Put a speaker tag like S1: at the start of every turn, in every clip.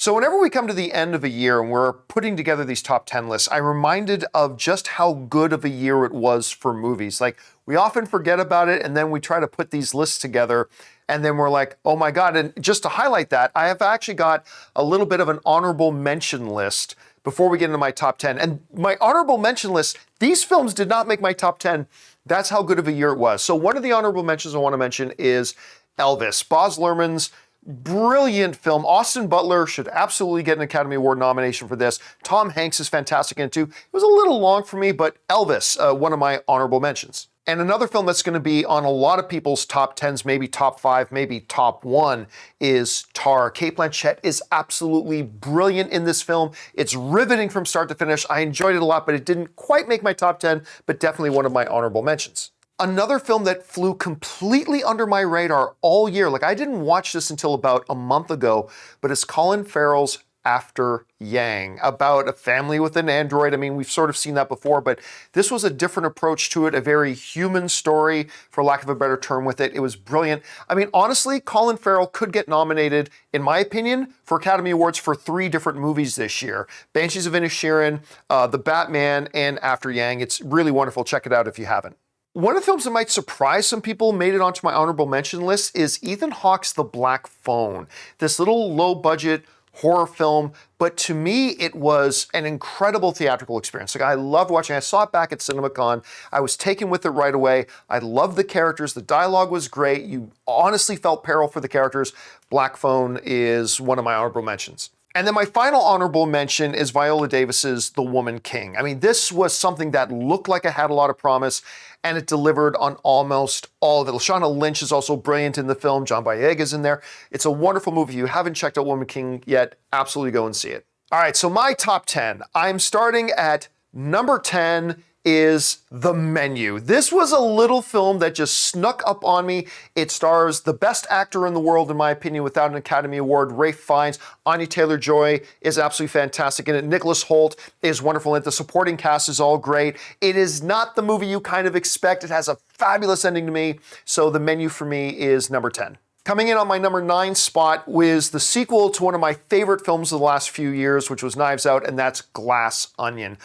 S1: So whenever we come to the end of a year and we're putting together these top 10 lists, I'm reminded of just how good of a year it was for movies. Like, we often forget about it and then we try to put these lists together and then we're like, oh my God. And just to highlight that, I have actually got a little bit of an honorable mention list before we get into my top 10. And my honorable mention list, these films did not make my top 10. That's how good of a year it was. So one of the honorable mentions I want to mention is ELVIS, Baz Luhrmann's brilliant film. Austin Butler should absolutely get an Academy Award nomination for this. Tom Hanks is fantastic in it too. It was a little long for me, but ELVIS, one of my honorable mentions. And another film that's going to be on a lot of people's top 10s, maybe top 5, maybe top 1, is Tar. Cate Blanchett is absolutely brilliant in this film. It's riveting from start to finish. I enjoyed it a lot, but it didn't quite make my top 10, but definitely one of my honorable mentions. Another film that flew completely under my radar all year, like I didn't watch this until about a month ago, but it's Colin Farrell's After Yang, about a family with an android. I mean, we've sort of seen that before, but this was a different approach to it, a very human story, for lack of a better term with it. It was brilliant. I mean, honestly, Colin Farrell could get nominated, in my opinion, for Academy Awards for 3 different movies this year. Banshees of Inisherin, The Batman, and After Yang. It's really wonderful. Check it out if you haven't. One of the films that might surprise some people, made it onto my honorable mention list, is Ethan Hawke's The Black Phone. This little low-budget horror film, but to me, it was an incredible theatrical experience. Like, I loved watching it. I saw it back at CinemaCon. I was taken with it right away. I loved the characters. The dialogue was great. You honestly felt peril for the characters. Black Phone is one of my honorable mentions. And then my final honorable mention is Viola Davis's The Woman King. I mean, this was something that looked like it had a lot of promise, and it delivered on almost all of it. Lashana Lynch is also brilliant in the film. John Boyega's in there. It's a wonderful movie. If you haven't checked out Woman King yet, absolutely go and see it. All right, so my top 10. I'm starting at number 10 is The Menu. This was a little film that just snuck up on me. It stars the best actor in the world, in my opinion, without an Academy Award, Ralph Fiennes. Anya Taylor-Joy is absolutely fantastic in it. Nicholas Hoult is wonderful in it. The supporting cast is all great. It is not the movie you kind of expect. It has a fabulous ending to me. So The Menu for me is number 10. Coming in on my number 9 spot was the sequel to one of my favorite films of the last few years, which was Knives Out, and that's Glass Onion.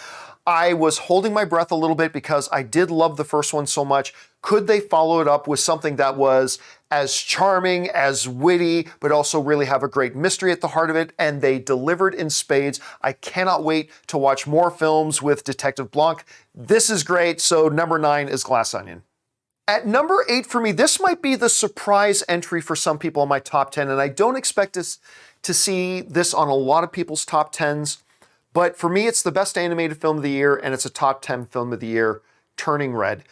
S1: I was holding my breath a little bit because I did love the first one so much. Could they follow it up with something that was as charming, as witty, but also really have a great mystery at the heart of it? And they delivered in spades. I cannot wait to watch more films with Detective Blanc. This is great. So number 9 is Glass Onion. At number 8 for me, this might be the surprise entry for some people in my top 10, and I don't expect us to see this on a lot of people's top 10s. But for me, it's the best animated film of the year, and it's a top 10 film of the year, Turning Red.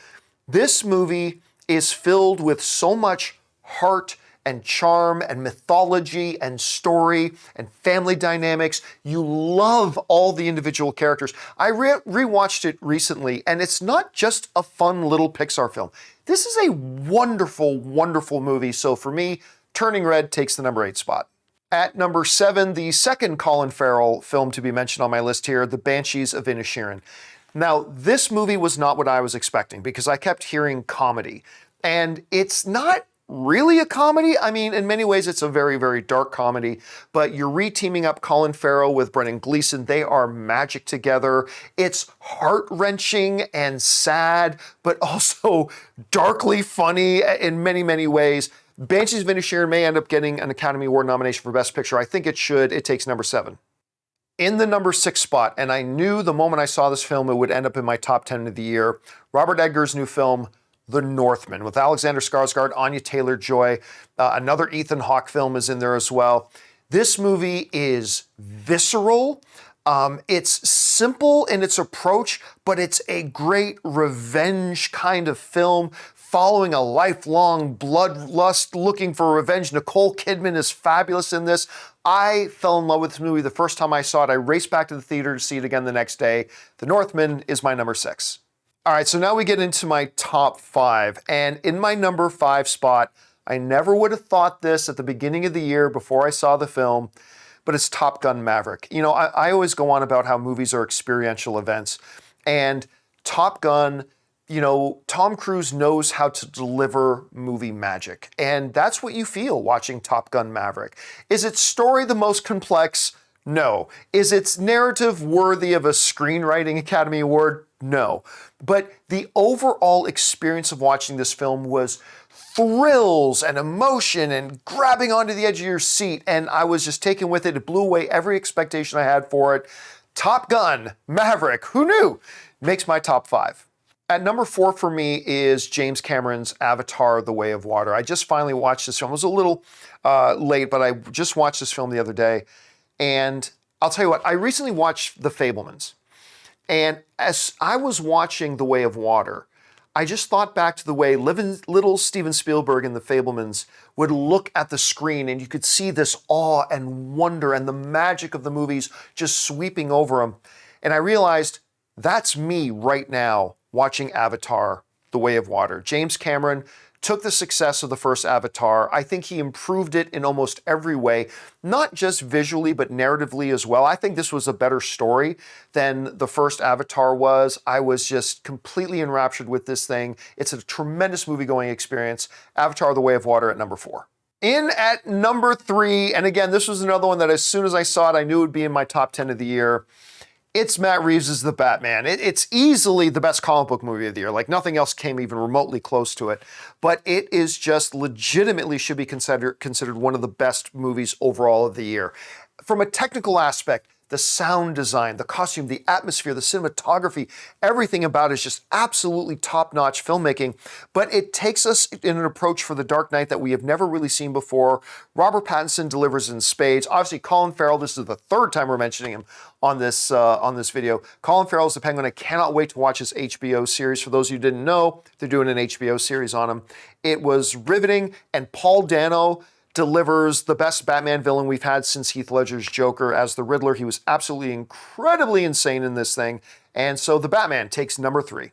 S1: This movie is filled with so much heart and charm and mythology and story and family dynamics. You love all the individual characters. I rewatched it recently, and it's not just a fun little Pixar film. This is a wonderful, wonderful movie. So for me, Turning Red takes the number 8 spot. At number 7, the second Colin Farrell film to be mentioned on my list here, The Banshees of Inisherin. Now, this movie was not what I was expecting because I kept hearing comedy. And it's not really a comedy. I mean, in many ways, it's a very, very dark comedy. But you're re-teaming up Colin Farrell with Brendan Gleeson. They are magic together. It's heart-wrenching and sad, but also darkly funny in many, many ways. Banshees of Inisherin may end up getting an Academy Award nomination for Best Picture. I think it should. It takes number 7. In the number 6 spot, and I knew the moment I saw this film it would end up in my top 10 of the year, Robert Eggers' new film, The Northman, with Alexander Skarsgård, Anya Taylor-Joy. Another Ethan Hawke film is in there as well. This movie is visceral. It's simple in its approach, but it's a great revenge kind of film, following a lifelong bloodlust looking for revenge. Nicole Kidman is fabulous in this. I fell in love with this movie the first time I saw it. I raced back to the theater to see it again the next day. The Northman is my number 6. All right, so now we get into my top 5. And in my number 5 spot, I never would have thought this at the beginning of the year before I saw the film, but it's Top Gun Maverick. You know, I always go on about how movies are experiential events. And Top Gun, you know, Tom Cruise knows how to deliver movie magic. And that's what you feel watching Top Gun Maverick. Is its story the most complex? No. Is its narrative worthy of a Screenwriting Academy Award? No. But the overall experience of watching this film was thrills and emotion and grabbing onto the edge of your seat, and I was just taken with it. It blew away every expectation I had for it. Top Gun, Maverick, who knew? Makes my top 5. At number 4 for me is James Cameron's Avatar: The Way of Water. I just finally watched this film. It was a little late, but I just watched this film the other day. And I'll tell you what, I recently watched The Fablemans. And as I was watching The Way of Water, I just thought back to the way little Steven Spielberg and The Fablemans would look at the screen, and you could see this awe and wonder and the magic of the movies just sweeping over them. And I realized that's me right now watching Avatar: The Way of Water. James Cameron took the success of the first Avatar. I think he improved it in almost every way, not just visually, but narratively as well. I think this was a better story than the first Avatar was. I was just completely enraptured with this thing. It's a tremendous movie-going experience. Avatar: The Way of Water at number 4. In at number 3, and again, this was another one that as soon as I saw it, I knew it would be in my top 10 of the year. It's Matt Reeves' The Batman. It's easily the best comic book movie of the year. Like, nothing else came even remotely close to it. But it is just legitimately should be considered one of the best movies overall of the year. From a technical aspect, the sound design, the costume, the atmosphere, the cinematography, everything about it is just absolutely top-notch filmmaking. But it takes us in an approach for The Dark Knight that we have never really seen before. Robert Pattinson delivers in spades. Obviously, Colin Farrell, this is the third time we're mentioning him on this video. Colin Farrell is the Penguin. I cannot wait to watch his HBO series. For those of you who didn't know, they're doing an HBO series on him. It was riveting, and Paul Dano delivers the best Batman villain we've had since Heath Ledger's Joker as the Riddler. He was absolutely incredibly insane in this thing. And so The Batman takes number 3.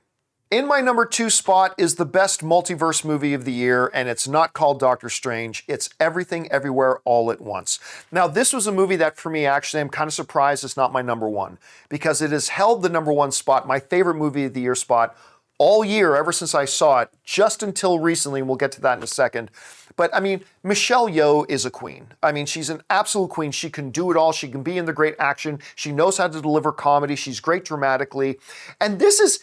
S1: In my number 2 spot is the best multiverse movie of the year, and it's not called Doctor Strange. It's Everything Everywhere All at Once. Now, this was a movie that for me, actually, I'm kind of surprised it's not my number 1, because it has held the number 1 spot, my favorite movie of the year spot, all year, ever since I saw it, just until recently, and we'll get to that in a second. But I mean, Michelle Yeoh is a queen. I mean, she's an absolute queen. She can do it all. She can be in the great action. She knows how to deliver comedy. She's great dramatically. And this is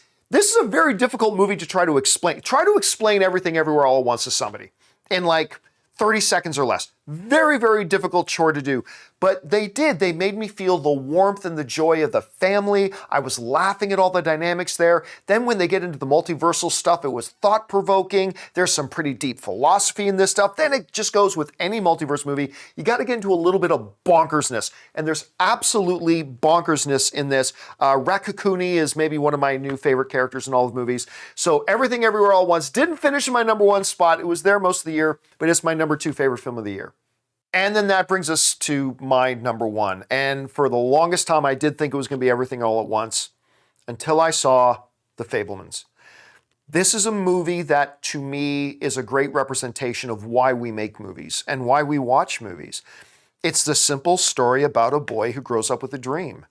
S1: a very difficult movie to try to explain. Try to explain Everything Everywhere All at Once to somebody in like 30 seconds or less. Very, very difficult chore to do. But they did. They made me feel the warmth and the joy of the family. I was laughing at all the dynamics there. Then when they get into the multiversal stuff, it was thought-provoking. There's some pretty deep philosophy in this stuff. Then it just goes with any multiverse movie. You got to get into a little bit of bonkersness. And there's absolutely bonkersness in this. Raccacoonie is maybe one of my new favorite characters in all of movies. So Everything Everywhere All at Once didn't finish in my number 1 spot. It was there most of the year, but it's my number 2 favorite film of the year. And then that brings us to my number 1. And for the longest time, I did think it was going to be Everything All at Once until I saw The Fablemans. This is a movie that, to me, is a great representation of why we make movies and why we watch movies. It's the simple story about a boy who grows up with a dream.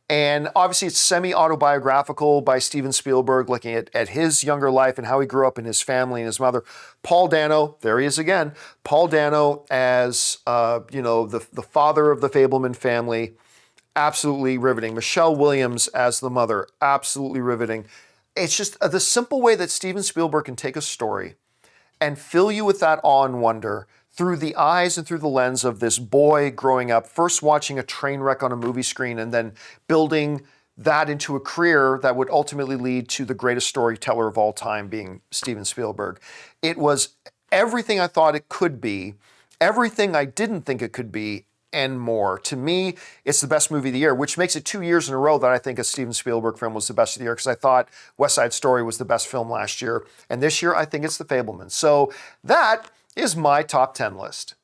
S1: And obviously it's semi-autobiographical by Steven Spielberg, looking at his younger life and how he grew up and his family and his mother. Paul Dano, there he is again. Paul Dano as, the father of the Fableman family, absolutely riveting. Michelle Williams as the mother, absolutely riveting. It's just the simple way that Steven Spielberg can take a story and fill you with that awe and wonder through the eyes and through the lens of this boy growing up, first watching a train wreck on a movie screen and then building that into a career that would ultimately lead to the greatest storyteller of all time being Steven Spielberg. It was everything I thought it could be, everything I didn't think it could be, and more. To me, it's the best movie of the year, which makes it 2 years in a row that I think a Steven Spielberg film was the best of the year, because I thought West Side Story was the best film last year, and this year I think it's The Fablemans. So that is my top 10 list.